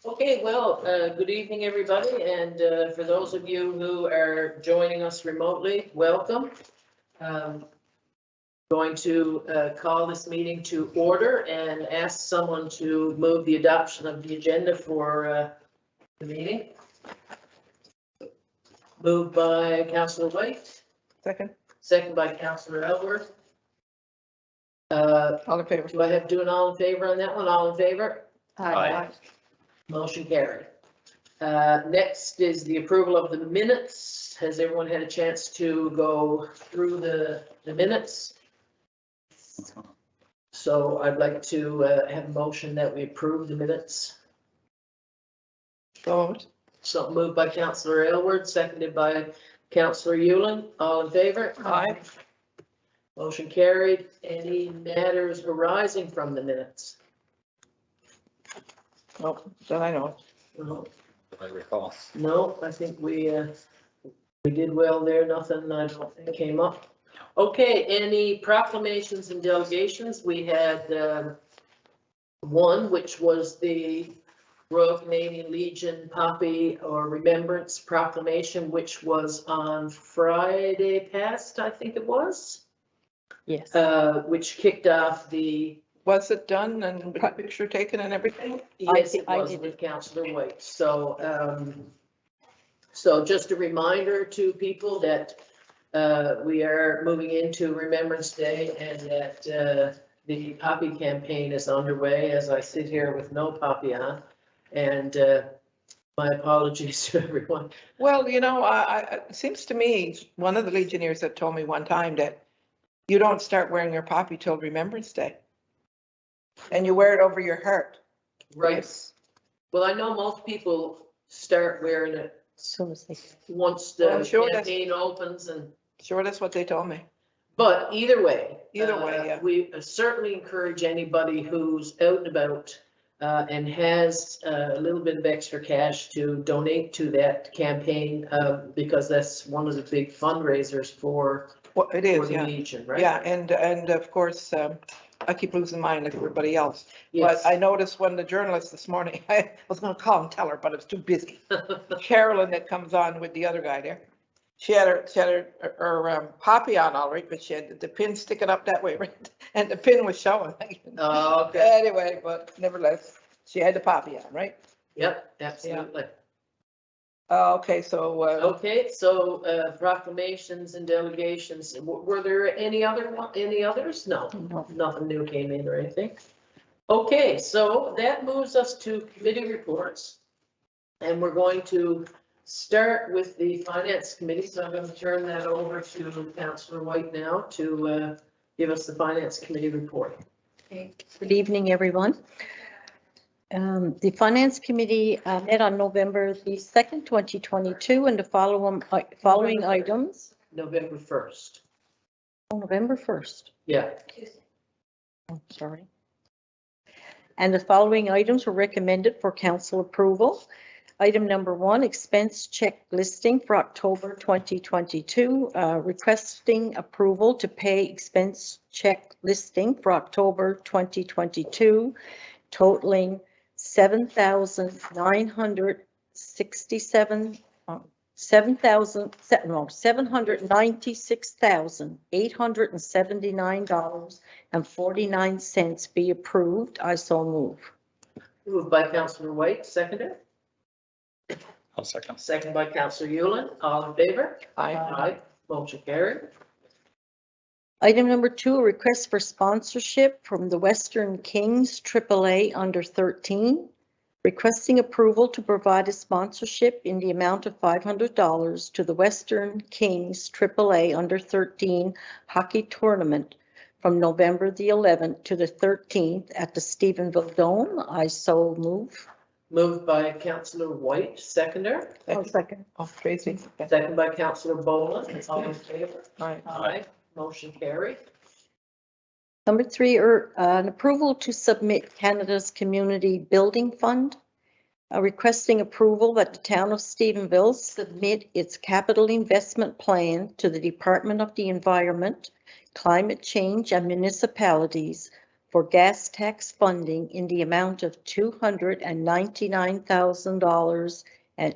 Okay, well, good evening, everybody, and for those of you who are joining us remotely, welcome. Going to call this meeting to order and ask someone to move the adoption of the agenda for the meeting. Moved by Councillor White. Second. Second by Councillor Elworth. All in favor? Do I have to do an all in favor on that one? All in favor? Aye. Motion carried. Next is the approval of the minutes. Has everyone had a chance to go through the minutes? So I'd like to have a motion that we approve the minutes. Vote. So moved by Councillor Aylward, seconded by Councillor Yulin. All in favor? Aye. Motion carried. Any matters arising from the minutes? Oh, then I know. No, I recall. no, I think we did well there. Nothing I don't think came up. Okay, any proclamations and delegations? We had one, which was the Royal Canadian Legion Poppy or Remembrance Proclamation, which was on Friday past, I think it was. Yes. Which kicked off the. Was it done and with the picture taken and everything? Yes, it I was did. with Councillor White. So, so just a reminder to people that we are moving into Remembrance Day and that the poppy campaign is underway as I sit here with no poppy on. And my apologies to everyone. Well, you know, it seems to me, one of the Legionnaires had told me one time that you don't start wearing your poppy till Remembrance Day. And you wear it over your heart. Right. Well, I know most people start wearing it Soon as they. once Well, I'm the sure that's- campaign opens and. Sure, that's what they told me. But either way. Yeah. We certainly encourage anybody who's out and about and has a little bit of extra cash to donate to that campaign because that's one of the big fundraisers for Well, it the is, yeah. Legion, right? Yeah, and of course, I keep losing mine like everybody else. Yes. But I noticed when the journalist this morning, I was gonna call and tell her, but it was too busy. Carolyn that comes on with the other guy there. She had her poppy on all right, but she had the pin sticking up that way, right? And the pin was showing. Oh, okay. Anyway, but nevertheless, she had the poppy on, right? Yep, absolutely. Okay, so, Okay, so proclamations and delegations, were there any others? No, No. nothing new came in or anything. Okay, so that moves us to committee reports. And we're going to start with the Finance Committee, so I'm going to turn that over to Councillor White now to give us the Finance Committee report. Good evening, everyone. The Finance Committee met on November the 2nd, 2022, and the following items. November 1st. Oh, November 1st. Yeah. Oh, sorry. And the following items were recommended for council approval. Item number 1, expense check listing for October 2022, requesting approval to pay expense check listing for October 2022, totaling $796,879.49 be approved. I so move. Moved by Councillor White, seconded. I'll second. Second by Councillor Yulin. All in favor? Aye. Motion carried. Item number 2, a request for sponsorship from the Western Kings AAA under 13, requesting approval to provide a sponsorship in the amount of $500 to the Western Kings AAA under 13 hockey tournament from November the 11th to the 13th at the Stephenville Dome. I so move. Moved by Councillor White, seconder. Second. oh, Tracy. Second by Councillor Boland. All in favor? Aye. Aye. Motion carried. Number 3, an approval to submit Canada's Community Building Fund Requesting approval that the town of Stephenville submit its capital investment plan to the Department of the Environment, Climate Change and Municipalities for gas tax funding in the amount of $299,000 and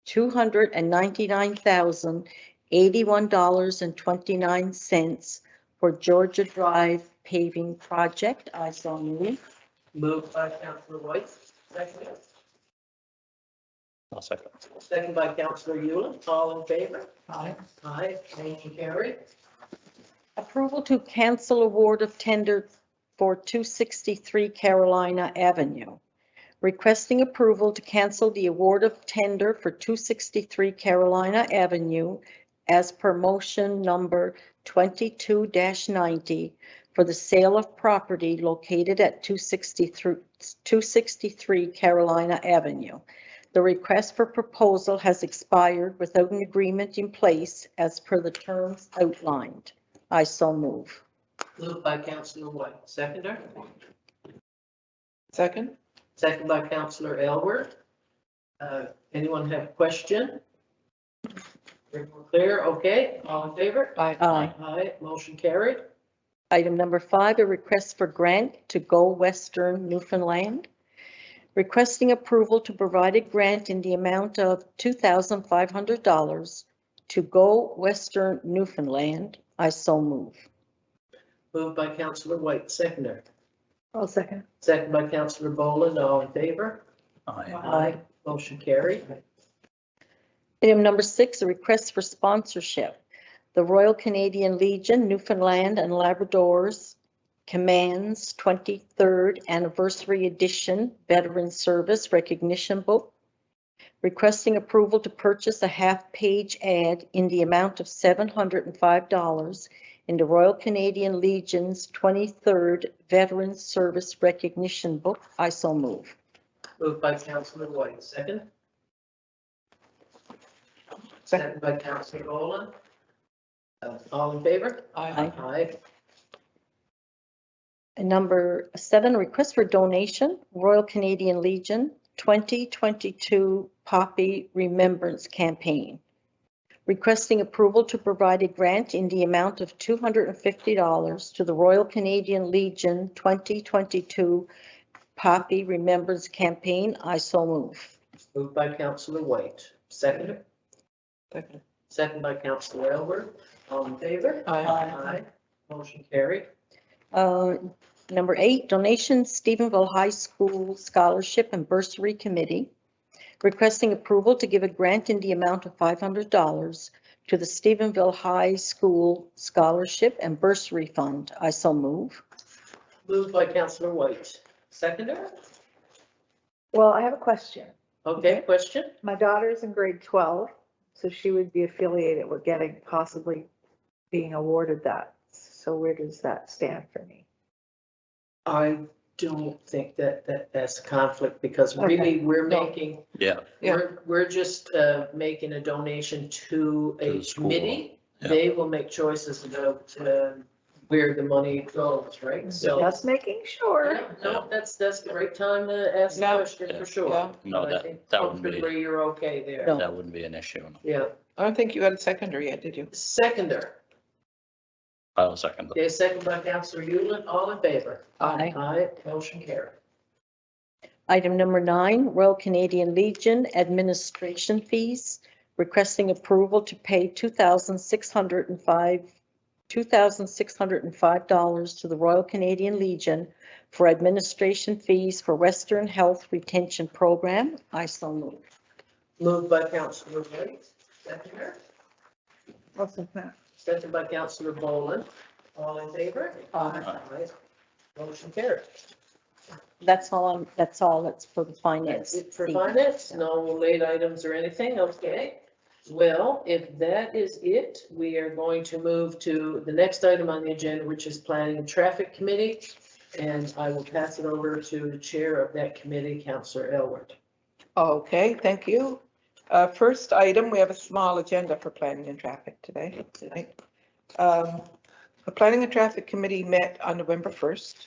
$299,081.29 for Georgia Drive paving project. I so move. Moved by Councillor White, second. I'll second. Second by Councillor Yulin. All in favor? Aye. Aye. Motion carried. Approval to cancel award of tender for 263 Carolina Avenue. Requesting approval to cancel the award of tender for 263 Carolina Avenue as per motion number 22-90 for the sale of property located at 263 Carolina Avenue. The request for proposal has expired without an agreement in place as per the terms outlined. I so move. Moved by Councillor White, seconder. Second? Second by Councillor Aylward. Anyone have a question? We're clear, okay, all in favor? Aye. Aye. Aye, motion carried. Item number 5, a request for grant to Go Western Newfoundland. Requesting approval to provide a grant in the amount of $2,500 to Go Western Newfoundland. I so move. Moved by Councillor White, seconder. I'll second. Second by Councillor Boland, all in favor? Aye. Aye, motion carried. Item number 6, a request for sponsorship. The Royal Canadian Legion Newfoundland and Labrador's Command's 23rd Anniversary Edition Veteran Service Recognition Book. Requesting approval to purchase a half-page ad in the amount of $705 in the Royal Canadian Legion's 23rd Veteran Service Recognition Book. I so move. Moved by Councillor White, second. Second by Councillor Boland. All in favor? Aye. Aye. And number 7, request for donation, Royal Canadian Legion 2022 Poppy Remembrance Campaign. Requesting approval to provide a grant in the amount of $250 to the Royal Canadian Legion 2022 Poppy Remembrance Campaign. I so move. Moved by Councillor White, second. Second. Second by Councillor Aylward. All in favor? Aye. Aye. Motion carried. Number 8, donation Stephenville High School Scholarship and Bursary Committee. Requesting approval to give a grant in the amount of $500 to the Stephenville High School Scholarship and Bursary Fund. I so move. Moved by Councillor White. Seconder? Well, I have a question. Okay, question? My daughter's in grade 12, so she would be affiliated with getting, possibly being awarded that. So where does that stand for me? I don't think that's a conflict because Okay. really we're No. making, Yeah. we're just making a donation to To a the school. committee. Yeah. They will make choices about where the money goes, right? So. Just making sure. Yeah, no, that's the right time to ask the No. question Yeah. for sure. Yeah. No, But I that- think that wouldn't be- comfortably you're okay there. No. That wouldn't be an issue. Yeah. I don't think you got a seconder yet, did you? Seconder. I'll second. Okay, second by Councillor Yulin. All in favor? Aye. Aye, motion carried. Item number 9, Royal Canadian Legion administration fees. Requesting approval to pay $2,605 to the Royal Canadian Legion for administration fees for Western Health Retention Program. I so move. Moved by Councillor White. Seconder. What's that? Second by Councillor Boland. All in favor? Aye. Aye. Motion carried. That's all, that's for the finance. That's it for finance? No late items or anything? Okay. Well, if that is it, we are going to move to the next item on the agenda, which is Planning and Traffic Committee. And I will pass it over to the chair of that committee, Councillor Aylward. Okay, thank you. First item, we have a small agenda for planning and traffic tonight. The Planning and Traffic Committee met on November 1st,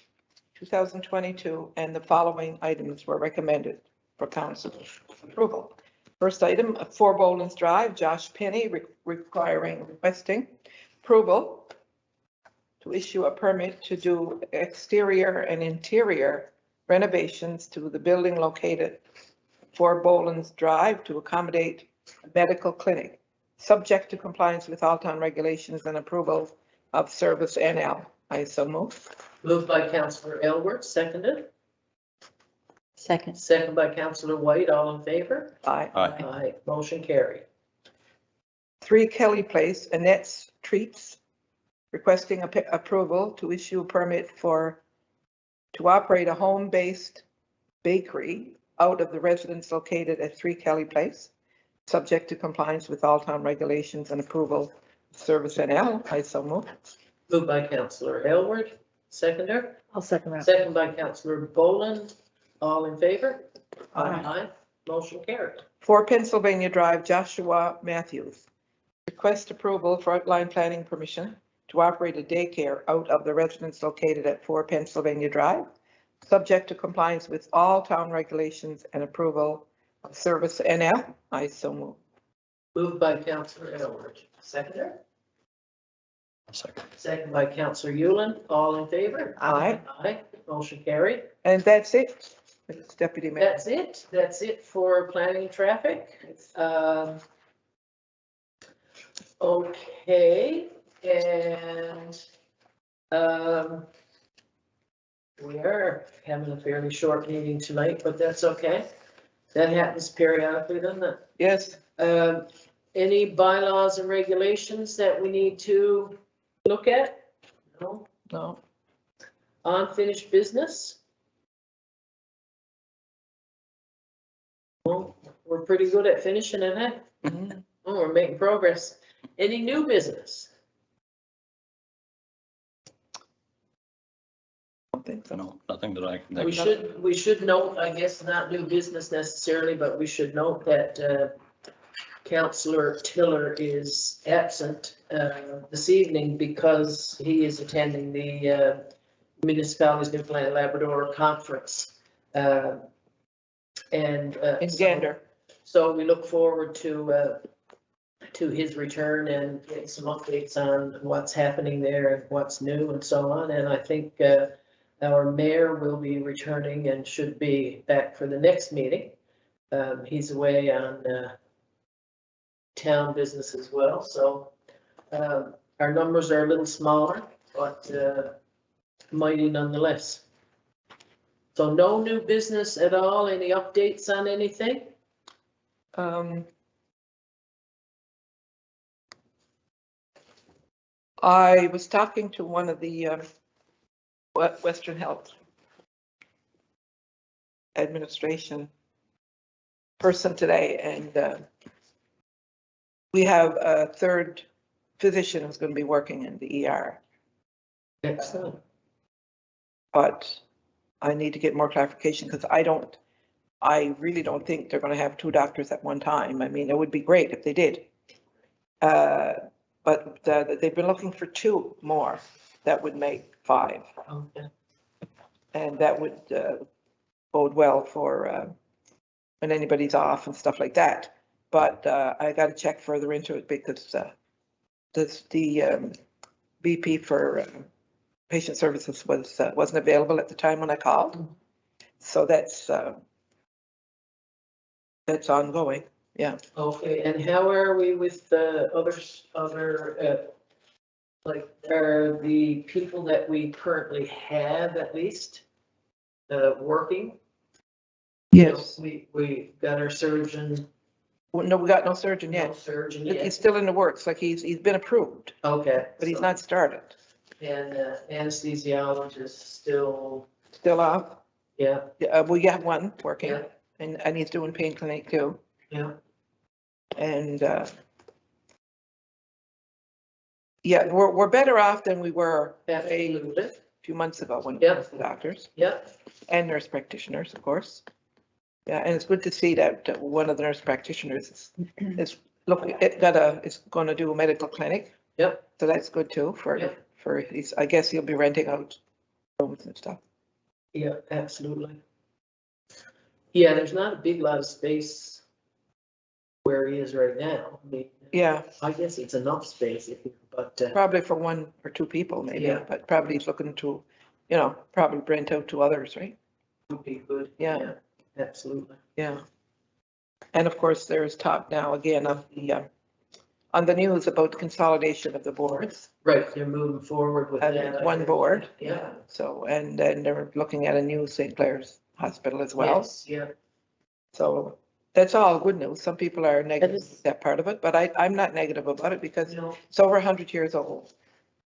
2022, and the following items were recommended for council approval. First item, 4 Boland's Drive, Josh Penny requesting approval to issue a permit to do exterior and interior renovations to the building located 4 Boland's Drive to accommodate a medical clinic, subject to compliance with all town regulations and approval of Service NL. I so move. Moved by Councillor Aylward, seconded. Second. Second by Councillor White, all in favor? Aye. Aye. Aye, motion carried. 3 Kelly Place, Annette's Treats, requesting approval to issue a permit to operate a home-based bakery out of the residence located at 3 Kelly Place, subject to compliance with all town regulations and approval of Service NL. I so move. Moved by Councillor Aylward, seconder. I'll second that. Second by Councillor Boland, all in favor? Aye. Motion carried. 4 Pennsylvania Drive, Joshua Matthews, request approval for outline planning permission to operate a daycare out of the residence located at 4 Pennsylvania Drive, subject to compliance with all town regulations and approval of Service NL. I so move. Moved by Councillor Aylward, seconder. Second. Second by Councillor Yulin, all in favor? Aye. Aye, motion carried. And that's it, Mr. Deputy Mayor. That's it for planning and traffic. Okay, and, we are having a fairly short meeting tonight, but that's okay. That happens periodically, doesn't it? Yes, Any bylaws and regulations that we need to look at? No. no, Unfinished business? Well, we're pretty good at finishing it, huh? Mhm. Oh, we're making progress. Any new business? I don't think so. No, nothing that I can We think of. we should note, I guess not new business necessarily, but we should note that Councillor Tiller is absent this evening because he is attending the municipalities Newfoundland Labrador conference. And In so- Gander. So we look forward to his return and getting some updates on what's happening there and what's new and so on. And I think our mayor will be returning and should be back for the next meeting. He's away on town business as well, so our numbers are a little smaller, but mighty nonetheless. So no new business at all. Any updates on anything? I was talking to one of the Western Health Administration person today, and we have a third physician who's going to be working in the ER, Excellent. but I need to get more clarification because I really don't think they're going to have 2 doctors at one time. I mean, it would be great if they did. But they've been looking for 2 more. That would make 5. Okay. And that would bode well for when anybody's off and stuff like that. But I got to check further into it because the VP for patient services wasn't available at the time when I called. So that's ongoing. Yeah. Okay, and how are we with the other, like, are the people that we currently have at least working? Yes. We got our surgeon. Well, no, we got no surgeon No yet. surgeon He's yet. still in the works. Like he's been approved, Okay. but he's so- not started. And anesthesiologist still, Still off. yeah, Yeah, we got one working, yeah, and he's doing pain clinic too. yeah. And yeah, we're better off than we were a Absolutely. few months ago when it Yeah. comes to doctors Yeah, and nurse practitioners, of course. Yeah, and it's good to see that one of the nurse practitioners is looking, is going to do a medical clinic. Yep. So that's good too Yep. for he's, I guess he'll be renting out rooms and stuff. yeah, absolutely. Yeah, there's not a big lot of space where he is right now. I mean, Yeah, I guess it's enough space, but, probably for 1 or 2 people maybe, Yeah. but probably he's looking to, probably rent out to others, right? would be good. Yeah. Absolutely. Yeah. And of course, there's talk now again of on the news about the consolidation of the boards. Right, they're moving forward with And that. one board. Yeah. So, and then they're looking at a new St. Clair's hospital as well. Yes, yeah, So that's all good news. Some people are negative is- with that part of it, but I'm not negative about it because no, it's over 100 years old.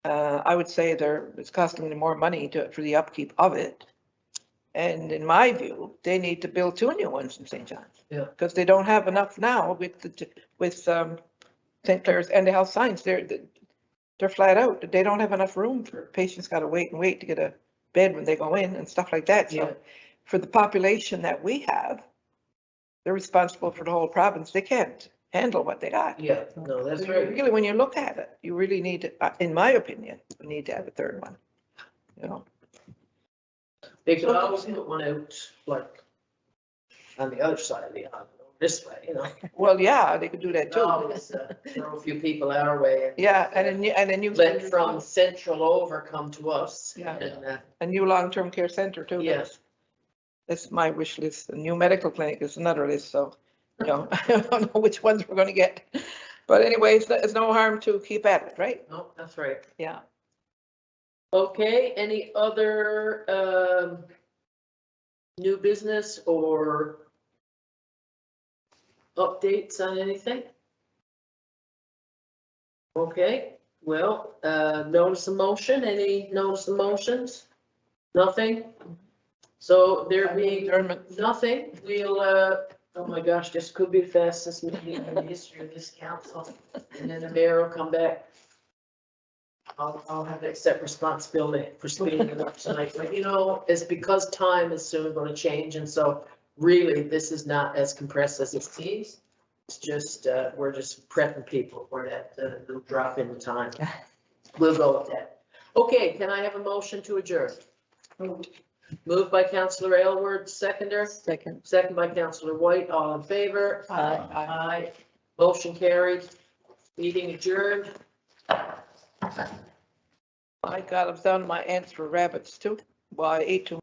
I would say it's costing them more money for the upkeep of it. And in my view, they need to build 2 new ones in St. John's. Yeah. Because they don't have enough now with St. Clair's and the health science. They're flat out. They don't have enough room for patients. Got to wait and wait to get a bed when they go in and stuff like that. Yeah. So for the population that we have, they're responsible for the whole province. They can't handle what they got. yeah, no, that's So right. Really, when you look at it, you really need to, in my opinion, you need to have a 3rd one. They could always put one out, like, on the other side of the island, this way, Well, yeah, they could do that too. Always, throw a few people our way. Yeah, and a new. Let from Central over come to us. Yeah. And, A new long-term care center too. yes, That's my wish list. A new medical clinic is another list, so, I don't know which ones we're gonna get. But anyways, it's no harm to keep at it, right? no, that's right. Yeah. Okay, any other, new business or updates on anything? Okay, well, notice of motion, any notice of motions? Nothing? So there being Adjournment. nothing, we'll, oh my gosh, this could be the fastest meeting in the history of this council. And then the mayor will come back. I'll have to accept responsibility for speeding it up tonight, but it's because time is soon gonna change, and so really, this is not as compressed as it seems. It's just, we're just prepping people for that, little drop in the time. We'll go with that. Okay, can I have a motion to adjourn? Moved by Councillor Aylward, second by Councillor White, all in favor? Aye. Aye. Motion carried. Meeting adjourned. I got them down my ants for rabbits too. Well, I ate too